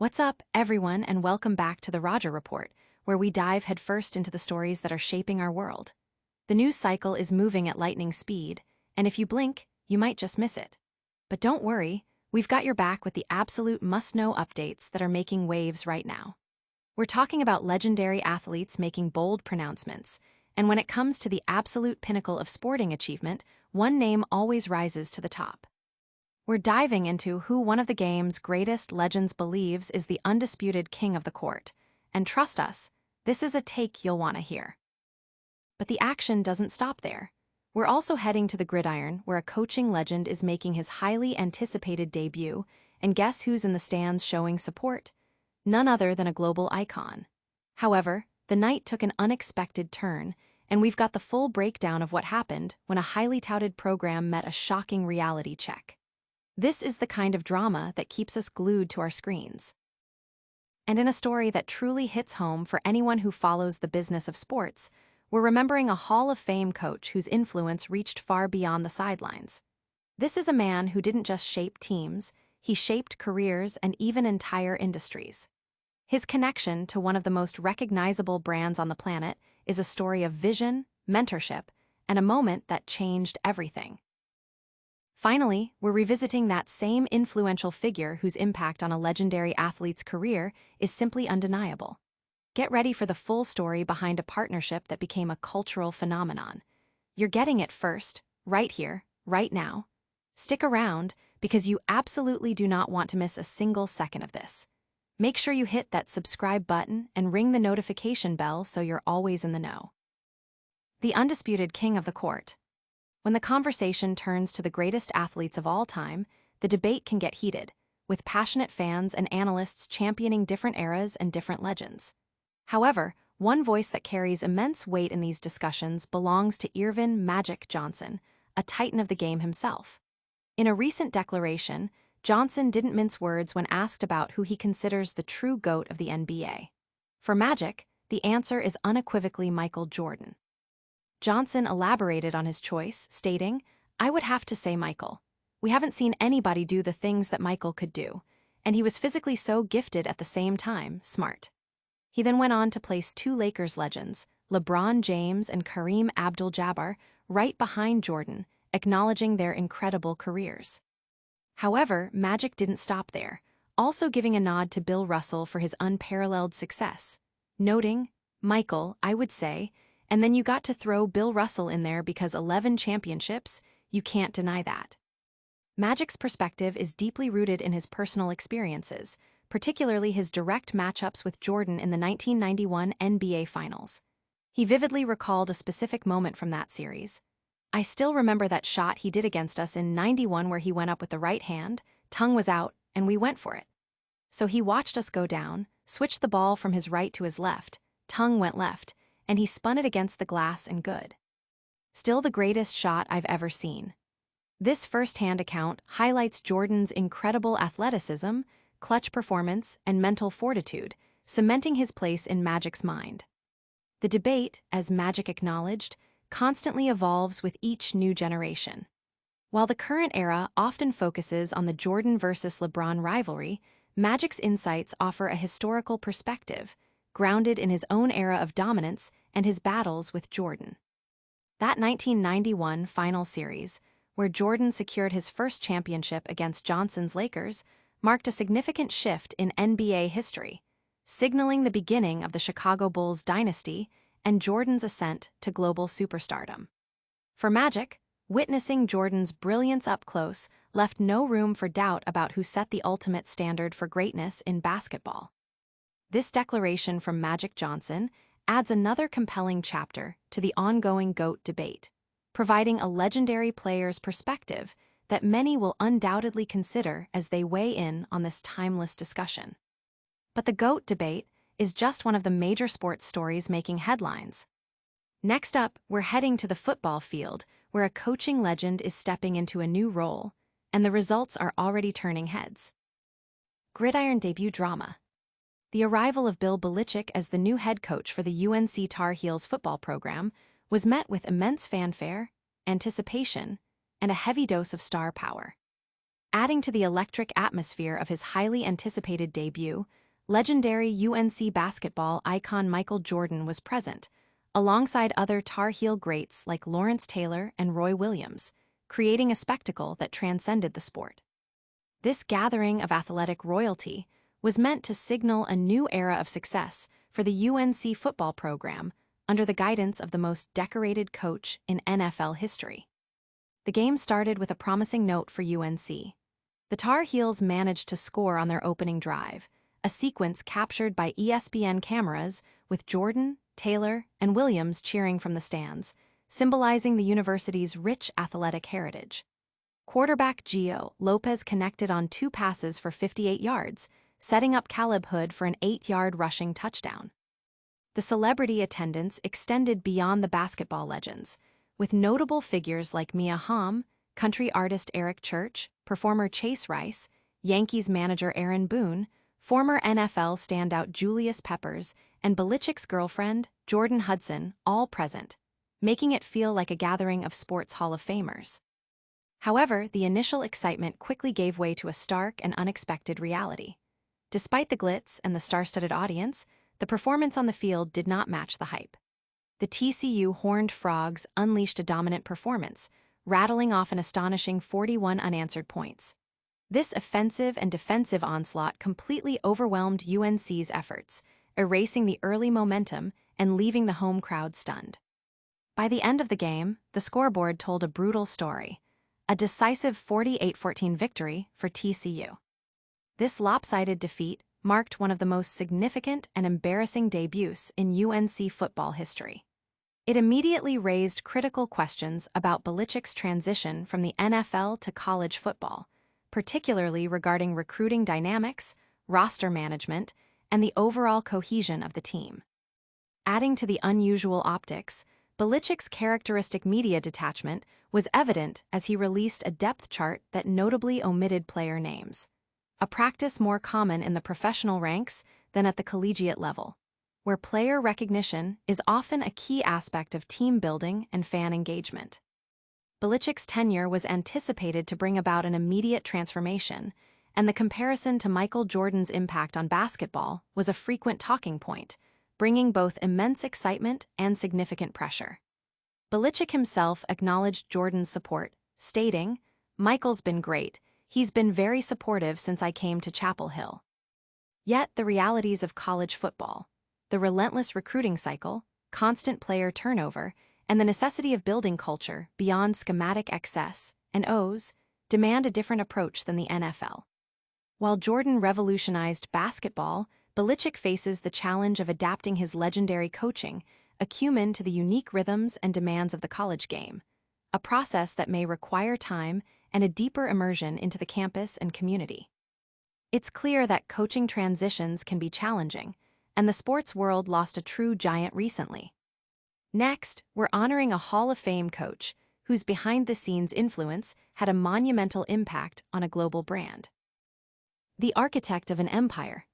What's up, everyone, and welcome back to the Roger Report, where we dive headfirst into the stories that are shaping our world. The news cycle is moving at lightning speed, and if you blink, you might just miss it. But don't worry, we've got your back with the absolute must-know updates that are making waves right now. We're talking about legendary athletes making bold pronouncements, and when it comes to the absolute pinnacle of sporting achievement, one name always rises to the top. We're diving into who one of the game's greatest legends believes is the undisputed king of the court. And trust us, this is a take you'll want to hear. But the action doesn't stop there. We're also heading to the gridiron, where a coaching legend is making his highly anticipated debut, and guess who's in the stands showing support? None other than a global icon. However, the night took an unexpected turn, and we've got the full breakdown of what happened when a highly touted program met a shocking reality check. This is the kind of drama that keeps us glued to our screens. And in a story that truly hits home for anyone who follows the business of sports, we're remembering a Hall of Fame coach whose influence reached far beyond the sidelines. This is a man who didn't just shape teams, he shaped careers and even entire industries. His connection to one of the most recognizable brands on the planet is a story of vision, mentorship, and a moment that changed everything. Finally, we're revisiting that same influential figure whose impact on a legendary athlete's career is simply undeniable. Get ready for the full story behind a partnership that became a cultural phenomenon. You're getting it first, right here, right now. Stick around, because you absolutely do not want to miss a single second of this. Make sure you hit that subscribe button and ring the notification bell so you're always in the know. The undisputed king of the court. When the conversation turns to the greatest athletes of all time, the debate can get heated, with passionate fans and analysts championing different eras and different legends. However, one voice that carries immense weight in these discussions belongs to Earvin "Magic" Johnson, a titan of the game himself. In a recent declaration, Johnson didn't mince words when asked about who he considers the true GOAT of the NBA. For Magic, the answer is unequivocally Michael Jordan. Johnson elaborated on his choice, stating, "I would have to say Michael. We haven't seen anybody do the things that Michael could do, and he was physically so gifted at the same time, smart." He then went on to place two Lakers legends, LeBron James and Kareem Abdul-Jabbar, right behind Jordan, acknowledging their incredible careers. However, Magic didn't stop there, also giving a nod to Bill Russell for his unparalleled success, noting, "Michael, I would say, and then you got to throw Bill Russell in there because 11 championships, you can't deny that." Magic's perspective is deeply rooted in his personal experiences, particularly his direct matchups with Jordan in the 1991 NBA Finals. He vividly recalled a specific moment from that series. "I still remember that shot he did against us in '91 where he went up with the right hand, tongue was out, and we went for it. So he watched us go down, switched the ball from his right to his left, tongue went left, and he spun it against the glass and good. Still the greatest shot I've ever seen." This first-hand account highlights Jordan's incredible athleticism, clutch performance, and mental fortitude, cementing his place in Magic's mind. The debate, as Magic acknowledged, constantly evolves with each new generation. While the current era often focuses on the Jordan versus LeBron rivalry, Magic's insights offer a historical perspective, grounded in his own era of dominance and his battles with Jordan. That 1991 final series, where Jordan secured his first championship against Johnson's Lakers, marked a significant shift in NBA history, signaling the beginning of the Chicago Bulls dynasty and Jordan's ascent to global superstardom. For Magic, witnessing Jordan's brilliance up close left no room for doubt about who set the ultimate standard for greatness in basketball. This declaration from Magic Johnson adds another compelling chapter to the ongoing GOAT debate, providing a legendary player's perspective that many will undoubtedly consider as they weigh in on this timeless discussion. But the GOAT debate is just one of the major sports stories making headlines. Next up, we're heading to the football field, where a coaching legend is stepping into a new role, and the results are already turning heads. Gridiron debut drama. The arrival of Bill Belichick as the new head coach for the UNC Tar Heels football program was met with immense fanfare, anticipation, and a heavy dose of star power. Adding to the electric atmosphere of his highly anticipated debut, legendary UNC basketball icon Michael Jordan was present, alongside other Tar Heel greats like Lawrence Taylor and Roy Williams, creating a spectacle that transcended the sport. This gathering of athletic royalty was meant to signal a new era of success for the UNC football program under the guidance of the most decorated coach in NFL history. The game started with a promising note for UNC. The Tar Heels managed to score on their opening drive, a sequence captured by ESPN cameras with Jordan, Taylor, and Williams cheering from the stands, symbolizing the university's rich athletic heritage. Quarterback Gio Lopez connected on 2 passes for 58 yards, setting up Caleb Hood for an 8-yard rushing touchdown. The celebrity attendance extended beyond the basketball legends, with notable figures like Mia Hamm, country artist Eric Church, performer Chase Rice, Yankees manager Aaron Boone, former NFL standout Julius Peppers, and Belichick's girlfriend, Jordan Hudson, all present, making it feel like a gathering of sports Hall of Famers. However, the initial excitement quickly gave way to a stark and unexpected reality. Despite the glitz and the star-studded audience, the performance on the field did not match the hype. The TCU Horned Frogs unleashed a dominant performance, rattling off an astonishing 41 unanswered points. This offensive and defensive onslaught completely overwhelmed UNC's efforts, erasing the early momentum and leaving the home crowd stunned. By the end of the game, the scoreboard told a brutal story, a decisive 48-14 victory for TCU. This lopsided defeat marked one of the most significant and embarrassing debuts in UNC football history. It immediately raised critical questions about Belichick's transition from the NFL to college football, particularly regarding recruiting dynamics, roster management, and the overall cohesion of the team. Adding to the unusual optics, Belichick's characteristic media detachment was evident as he released a depth chart that notably omitted player names, a practice more common in the professional ranks than at the collegiate level, where player recognition is often a key aspect of team building and fan engagement. Belichick's tenure was anticipated to bring about an immediate transformation, and the comparison to Michael Jordan's impact on basketball was a frequent talking point, bringing both immense excitement and significant pressure. Belichick himself acknowledged Jordan's support, stating, "Michael's been great. He's been very supportive since I came to Chapel Hill." Yet the realities of college football, the relentless recruiting cycle, constant player turnover, and the necessity of building culture beyond schematic X's and O's demand a different approach than the NFL. While Jordan revolutionized basketball, Belichick faces the challenge of adapting his legendary coaching acumen to the unique rhythms and demands of the college game, a process that may require time and a deeper immersion into the campus and community. It's clear that coaching transitions can be challenging, and the sports world lost a true giant recently. Next, we're honoring a Hall of Fame coach whose behind-the-scenes influence had a monumental impact on a global brand. The architect of an empire.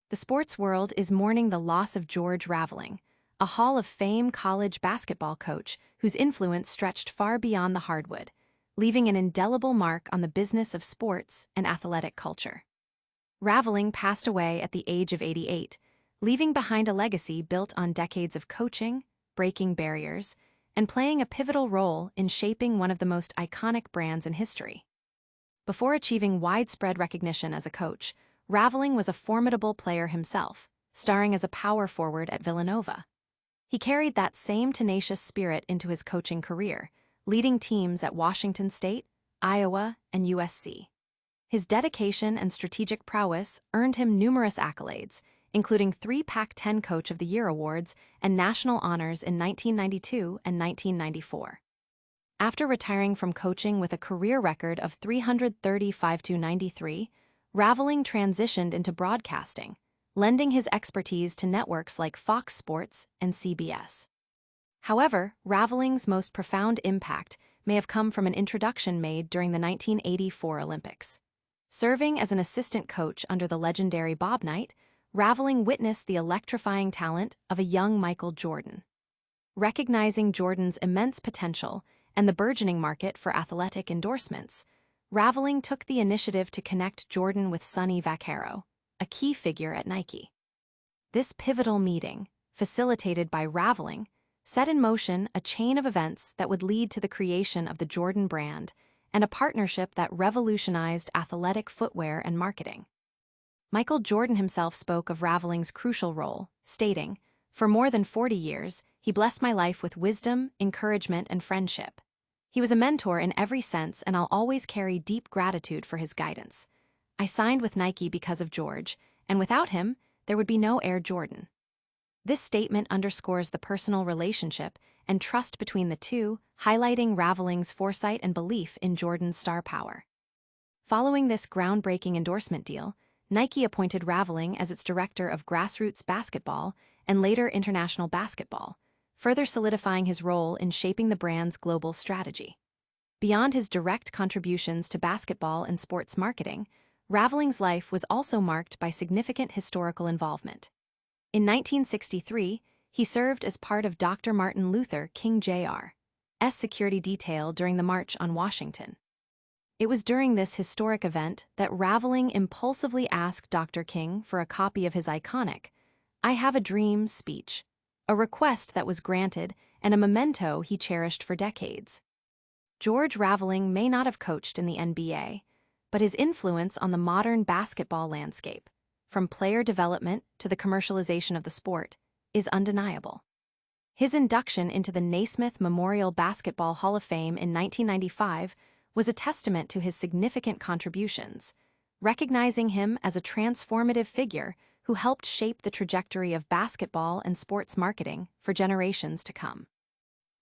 The sports world is mourning the loss of George Raveling, a Hall of Fame college basketball coach whose influence stretched far beyond the hardwood, leaving an indelible mark on the business of sports and athletic culture. Raveling passed away at the age of 88, leaving behind a legacy built on decades of coaching, breaking barriers, and playing a pivotal role in shaping one of the most iconic brands in history. Before achieving widespread recognition as a coach, Raveling was a formidable player himself, starring as a power forward at Villanova. He carried that same tenacious spirit into his coaching career, leading teams at Washington State, Iowa, and USC. His dedication and strategic prowess earned him numerous accolades, including 3 Pac-10 Coach of the Year awards and national honors in 1992 and 1994. After retiring from coaching with a career record of 335-93, Raveling transitioned into broadcasting, lending his expertise to networks like Fox Sports and CBS. However, Raveling's most profound impact may have come from an introduction made during the 1984 Olympics. Serving as an assistant coach under the legendary Bob Knight, Raveling witnessed the electrifying talent of a young Michael Jordan. Recognizing Jordan's immense potential and the burgeoning market for athletic endorsements, Raveling took the initiative to connect Jordan with Sonny Vaccaro, a key figure at Nike. This pivotal meeting, facilitated by Raveling, set in motion a chain of events that would lead to the creation of the Jordan brand and a partnership that revolutionized athletic footwear and marketing. Michael Jordan himself spoke of Raveling's crucial role, stating, "For more than 40 years, he blessed my life with wisdom, encouragement, and friendship. He was a mentor in every sense, and I'll always carry deep gratitude for his guidance. I signed with Nike because of George, and without him, there would be no Air Jordan." This statement underscores the personal relationship and trust between the two, highlighting Raveling's foresight and belief in Jordan's star power. Following this groundbreaking endorsement deal, Nike appointed Raveling as its director of grassroots basketball and later international basketball, further solidifying his role in shaping the brand's global strategy. Beyond his direct contributions to basketball and sports marketing, Raveling's life was also marked by significant historical involvement. In 1963, he served as part of Dr. Martin Luther King Jr.'s security detail during the March on Washington. It was during this historic event that Raveling impulsively asked Dr. King for a copy of his iconic "I Have a Dream" speech, a request that was granted and a memento he cherished for decades. George Raveling may not have coached in the NBA, but his influence on the modern basketball landscape, from player development to the commercialization of the sport, is undeniable. His induction into the Naismith Memorial Basketball Hall of Fame in 1995 was a testament to his significant contributions, recognizing him as a transformative figure who helped shape the trajectory of basketball and sports marketing for generations to come.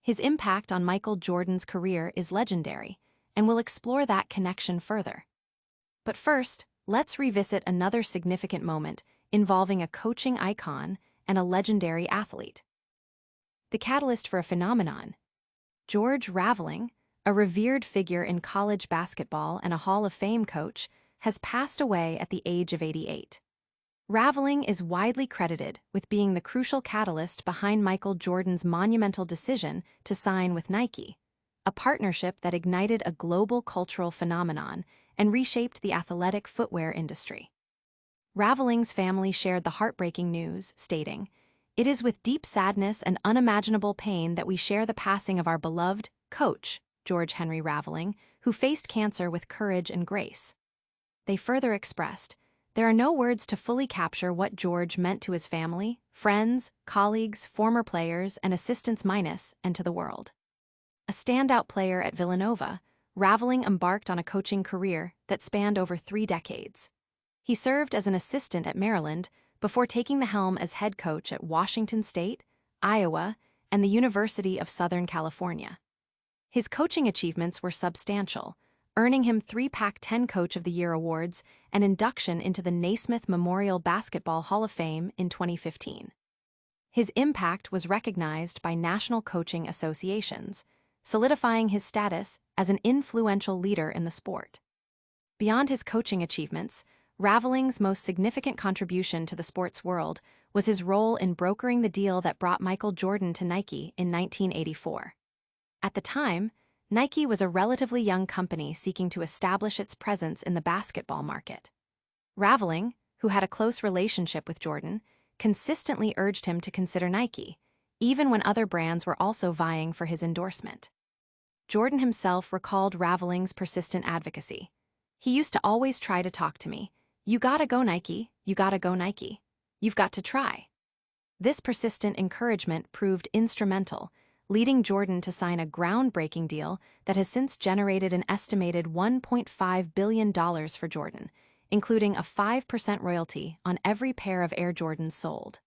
His impact on Michael Jordan's career is legendary, and we'll explore that connection further. But first, let's revisit another significant moment involving a coaching icon and a legendary athlete. The catalyst for a phenomenon. George Raveling, a revered figure in college basketball and a Hall of Fame coach, has passed away at the age of 88. Raveling is widely credited with being the crucial catalyst behind Michael Jordan's monumental decision to sign with Nike, a partnership that ignited a global cultural phenomenon and reshaped the athletic footwear industry. Raveling's family shared the heartbreaking news, stating, "It is with deep sadness and unimaginable pain that we share the passing of our beloved coach, George Henry Raveling, who faced cancer with courage and grace." They further expressed, "There are no words to fully capture what George meant to his family, friends, colleagues, former players, and assistants minus, and to the world." A standout player at Villanova, Raveling embarked on a coaching career that spanned over 3 decades. He served as an assistant at Maryland before taking the helm as head coach at Washington State, Iowa, and the University of Southern California. His coaching achievements were substantial, earning him 3 Pac-10 Coach of the Year awards and induction into the Naismith Memorial Basketball Hall of Fame in 2015. His impact was recognized by national coaching associations, solidifying his status as an influential leader in the sport. Beyond his coaching achievements, Raveling's most significant contribution to the sports world was his role in brokering the deal that brought Michael Jordan to Nike in 1984. At the time, Nike was a relatively young company seeking to establish its presence in the basketball market. Raveling, who had a close relationship with Jordan, consistently urged him to consider Nike, even when other brands were also vying for his endorsement. Jordan himself recalled Raveling's persistent advocacy. "He used to always try to talk to me. You gotta go Nike, you gotta go Nike. You've got to try." This persistent encouragement proved instrumental, leading Jordan to sign a groundbreaking deal that has since generated an estimated $1.5 billion for Jordan, including a 5% royalty on every pair of Air Jordans sold.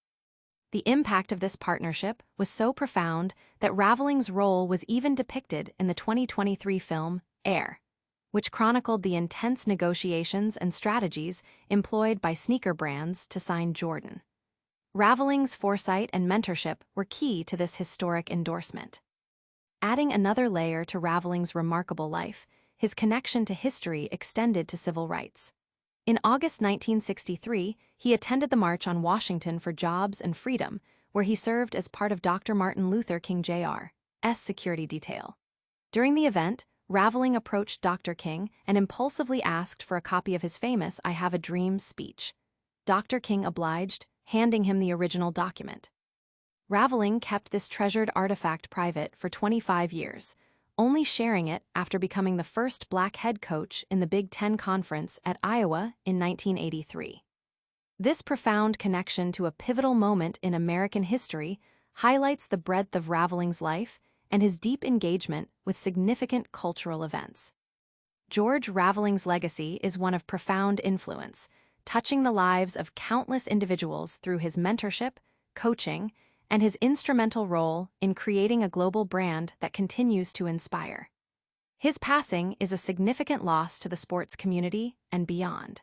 The impact of this partnership was so profound that Raveling's role was even depicted in the 2023 film Air, which chronicled the intense negotiations and strategies employed by sneaker brands to sign Jordan. Raveling's foresight and mentorship were key to this historic endorsement. Adding another layer to Raveling's remarkable life, his connection to history extended to civil rights. In August 1963, he attended the March on Washington for Jobs and Freedom, where he served as part of Dr. Martin Luther King Jr.'s security detail. During the event, Raveling approached Dr. King and impulsively asked for a copy of his famous "I Have a Dream" speech. Dr. King obliged, handing him the original document. Raveling kept this treasured artifact private for 25 years, only sharing it after becoming the first black head coach in the Big Ten Conference at Iowa in 1983. This profound connection to a pivotal moment in American history highlights the breadth of Raveling's life and his deep engagement with significant cultural events. George Raveling's legacy is one of profound influence, touching the lives of countless individuals through his mentorship, coaching, and his instrumental role in creating a global brand that continues to inspire. His passing is a significant loss to the sports community and beyond.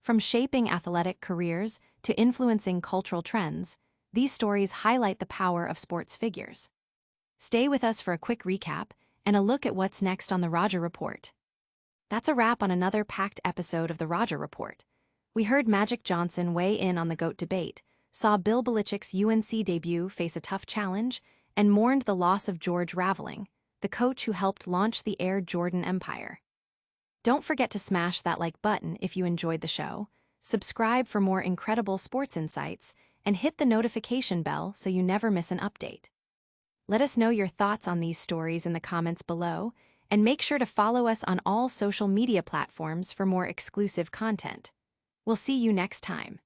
From shaping athletic careers to influencing cultural trends, these stories highlight the power of sports figures. Stay with us for a quick recap and a look at what's next on the Roger Report. That's a wrap on another packed episode of the Roger Report. We heard Magic Johnson weigh in on the GOAT debate, saw Bill Belichick's UNC debut face a tough challenge, and mourned the loss of George Raveling, the coach who helped launch the Air Jordan empire. Don't forget to smash that like button if you enjoyed the show, subscribe for more incredible sports insights, and hit the notification bell so you never miss an update. Let us know your thoughts on these stories in the comments below, and make sure to follow us on all social media platforms for more exclusive content. We'll see you next time.